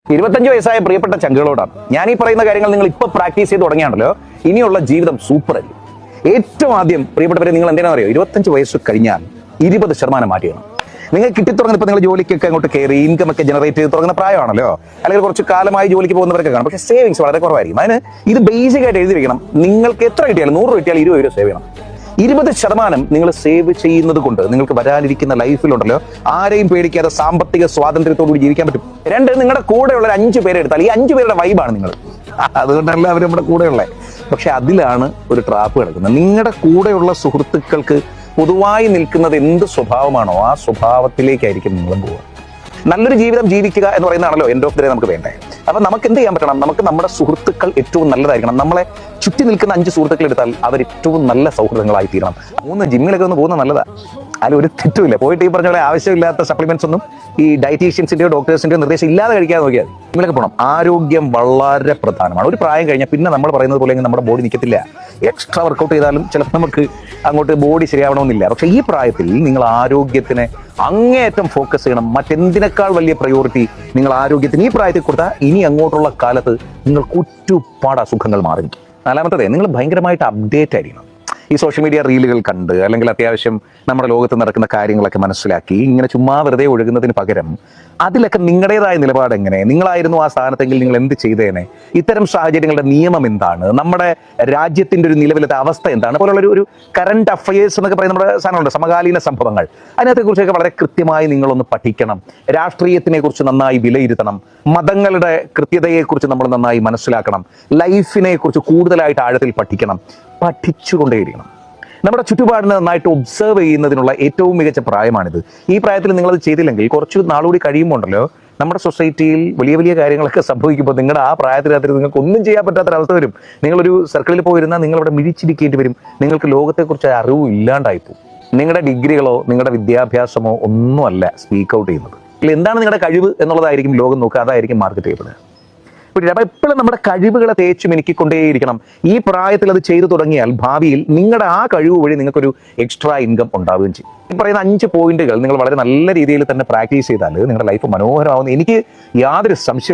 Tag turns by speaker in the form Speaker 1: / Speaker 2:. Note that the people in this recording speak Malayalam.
Speaker 1: 25 വയസ്സായ പ്രിയപ്പെട്ട ചങ്കുകളോടാണ് ഞാൻ ഈ പറയുന്ന കാര്യങ്ങൾ. നിങ്ങൾ ഇപ്പോൾ പ്രാക്ടീസ് ചെയ്ത് തുടങ്ങിയാണല്ലോ, ഇനിയുള്ള ജീവിതം സൂപ്പർ അല്ലേ. ഏറ്റവും ആദ്യം പ്രിയപ്പെട്ടവരെ, നിങ്ങൾ എന്തിനാണെന്ന് അറിയോ? 25 വയസ്സ് കഴിഞ്ഞാൽ 20% മാറ്റിയാണ് നിങ്ങൾ കിട്ടിത്തുടങ്ങുന്നത്. ഇപ്പൊ നിങ്ങൾ ജോലിക്കൊക്കെ അങ്ങോട്ട് കയറി ഇൻകം ഒക്കെ ജനറേറ്റ് ചെയ്ത് തുടങ്ങുന്ന പ്രായമാണല്ലോ, അല്ലെങ്കിൽ കുറച്ച് കാലമായി ജോലിക്ക് പോകുന്നവരൊക്കെ കാണും. പക്ഷേ സേവിങ്സ് വളരെ കുറവായിരിക്കും. അതിന് ഇത് ബേസിക് ആയിട്ട് എഴുതി വെക്കണം. നിങ്ങൾക്ക് എത്ര കിട്ടിയാലും 100 കിട്ടിയാൽ 20 രൂപ സേവ് ചെയ്യണം. 20% നിങ്ങൾ സേവ് ചെയ്യുന്നത് കൊണ്ട് നിങ്ങൾക്ക് വരാനിരിക്കുന്ന ലൈഫിലുണ്ടല്ലോ, ആരെയും പേടിക്കാതെ സാമ്പത്തിക സ്വാതന്ത്ര്യത്തോടുകൂടി ജീവിക്കാൻ പറ്റും. 2, നിങ്ങളുടെ കൂടെയുള്ള 5 പേരെ എടുത്താൽ ഈ 5 പേരുടെ വൈബാണ് നിങ്ങൾ. അതുകൊണ്ടല്ല അവർ നമ്മുടെ കൂടെയുള്ളത്. പക്ഷെ അതിലാണ് ഒരു ട്രാപ്പ് കിടക്കുന്നത്. നിങ്ങളുടെ കൂടെയുള്ള സുഹൃത്തുക്കൾക്ക് പൊതുവായി നിൽക്കുന്നത് എന്ത് സ്വഭാവമാണോ ആ സ്വഭാവത്തിലേക്കായിരിക്കും നിങ്ങളും പോവുക. നല്ലൊരു ജീവിതം ജീവിക്കുക എന്ന് പറയുന്നതാണല്ലോ എൻഡ് ഓഫ് ദി ഡേ നമുക്ക് വേണ്ടേ. അപ്പൊ നമുക്ക് എന്ത് ചെയ്യാൻ പറ്റണം? നമുക്ക് നമ്മുടെ സുഹൃത്തുക്കൾ ഏറ്റവും നല്ലതായിരിക്കണം. നമ്മളെ ചുറ്റി നിൽക്കുന്ന 5 സുഹൃത്തുക്കൾ എടുത്താൽ അവർ ഏറ്റവും നല്ല സൗഹൃദങ്ങളായി തീരണം. 3 ജിമ്മിലൊക്കെ ഒന്ന് പോകുന്നത് നല്ലതാ, അതിൽ ഒരു തെറ്റുമില്ല. പോയിട്ട് ഈ പറഞ്ഞ പോലെ ആവശ്യമില്ലാത്ത സപ്ലിമെന്റ്സ് ഒന്നും ഈ ഡയറ്റീഷ്യൻസിന്റെയോ ഡോക്ടേഴ്സിന്റെയോ നിർദ്ദേശം ഇല്ലാതെ കഴിക്കാതെ നോക്കിയാൽ ജിമ്മിലൊക്കെ പോകണം. ആരോഗ്യം വളരെ പ്രധാനമാണ്. ഒരു പ്രായം കഴിഞ്ഞാൽ പിന്നെ നമ്മൾ പറയുന്നത് പോലെ നമ്മുടെ ബോഡി നിൽക്കത്തില്ല. എക്സ്ട്രാ വർക്കൗട്ട് ചെയ്താലും ചിലപ്പോൾ നമുക്ക് അങ്ങോട്ട് ബോഡി ശരിയാവണമെന്നില്ല. പക്ഷെ ഈ പ്രായത്തിൽ നിങ്ങൾ ആരോഗ്യത്തിനെ അങ്ങേയറ്റം ഫോക്കസ് ചെയ്യണം. മറ്റെന്തിനേക്കാൾ വലിയ പ്രയോറിറ്റി നിങ്ങൾ ആരോഗ്യത്തിന് ഈ പ്രായത്തിൽ കൊടുത്താൽ ഇനി അങ്ങോട്ടുള്ള കാലത്ത് നിങ്ങൾക്ക് ഒരുപാട് അസുഖങ്ങൾ മാറി. 4-മത്തത്, നിങ്ങൾ ഭയങ്കരമായിട്ട് അപ്ഡേറ്റ് ആയിരിക്കണം. ഈ സോഷ്യൽ മീഡിയ റീലുകൾ കണ്ട് അല്ലെങ്കിൽ അത്യാവശ്യം നമ്മുടെ ലോകത്ത് നടക്കുന്ന കാര്യങ്ങളൊക്കെ മനസ്സിലാക്കി ഇങ്ങനെ ചുമ്മാ വെറുതെ ഒഴുകുന്നതിന് പകരം അതിലൊക്കെ നിങ്ങളുടേതായ നിലപാട് എങ്ങനെ, നിങ്ങളായിരുന്നു ആ സ്ഥാനത്തെങ്കിൽ നിങ്ങൾ എന്ത് ചെയ്തേനെ, ഇത്തരം സാഹചര്യങ്ങളുടെ നിയമം എന്താണ്, നമ്മുടെ രാജ്യത്തിന്റെ ഒരു നിലവിലത്തെ അവസ്ഥ എന്താണ് പോലുള്ള ഒരു കറണ്ട് അഫയേഴ്സ് എന്നൊക്കെ പറയുന്ന നമ്മുടെ സാധനമുണ്ട്, സമകാലീന സംഭവങ്ങൾ. അതിനകത്തെക്കുറിച്ചൊക്കെ വളരെ കൃത്യമായി നിങ്ങളൊന്ന് പഠിക്കണം. രാഷ്ട്രീയത്തിനെ കുറിച്ച് നന്നായി വിലയിരുത്തണം. മതങ്ങളുടെ കൃത്യതയെക്കുറിച്ച് നമ്മൾ നന്നായി മനസ്സിലാക്കണം. ലൈഫിനെ കുറിച്ച് കൂടുതലായിട്ട് ആഴത്തിൽ പഠിക്കണം. പഠിച്ചുകൊണ്ടേയിരിക്കണം. നമ്മുടെ ചുറ്റുപാടിനെ നന്നായിട്ട് ഒബ്സർവ് ചെയ്യുന്നതിനുള്ള ഏറ്റവും മികച്ച പ്രായമാണിത്. ഈ പ്രായത്തിൽ നിങ്ങളത് ചെയ്തില്ലെങ്കിൽ കുറച്ച് നാളുകൂടി കഴിയുമ്പോൾ ഉണ്ടല്ലോ, നമ്മുടെ സൊസൈറ്റിയിൽ വലിയ വലിയ കാര്യങ്ങളൊക്കെ സംഭവിക്കുമ്പോൾ നിങ്ങളുടെ ആ പ്രായത്തിനകത്ത് നിങ്ങൾക്ക് ഒന്നും ചെയ്യാൻ പറ്റാത്തൊരവസ്ഥ വരും. നിങ്ങളൊരു സർക്കിളിൽ പോയിരുന്നാൽ നിങ്ങളവിടെ മിഴിച്ചിരിക്കേണ്ടി വരും. നിങ്ങൾക്ക് ലോകത്തെക്കുറിച്ച് അറിവ് ഇല്ലാണ്ടായിപ്പോവും. നിങ്ങളുടെ ഡിഗ്രികളോ നിങ്ങളുടെ വിദ്യാഭ്യാസമോ ഒന്നുമല്ല സ്പീക്ക് ഔട്ട് ചെയ്യുന്നത്. എന്താണ് നിങ്ങളുടെ കഴിവ് എന്നുള്ളതായിരിക്കും ലോകം നോക്കുക, അതായിരിക്കും മാർക്കറ്റ് ചെയ്യപ്പെടുക. അപ്പൊ എപ്പോഴും നമ്മുടെ കഴിവുകളെ തേച്ച് മിനുക്കിക്കൊണ്ടേയിരിക്കണം. ഈ പ്രായത്തിൽ അത് ചെയ്തു തുടങ്ങിയാൽ ഭാവിയിൽ നിങ്ങളുടെ ആ കഴിവ് വഴി നിങ്ങൾക്കൊരു എക്സ്ട്രാ ഇൻകം ഉണ്ടാവുകയും ചെയ്യും. ഈ പറയുന്ന 5 പോയിന്റുകൾ നിങ്ങൾ വളരെ നല്ല രീതിയിൽ തന്നെ പ്രാക്ടീസ് ചെയ്താൽ നിങ്ങളുടെ ലൈഫ് മനോഹരമാവുന്ന എനിക്ക് യാതൊരു സംശയം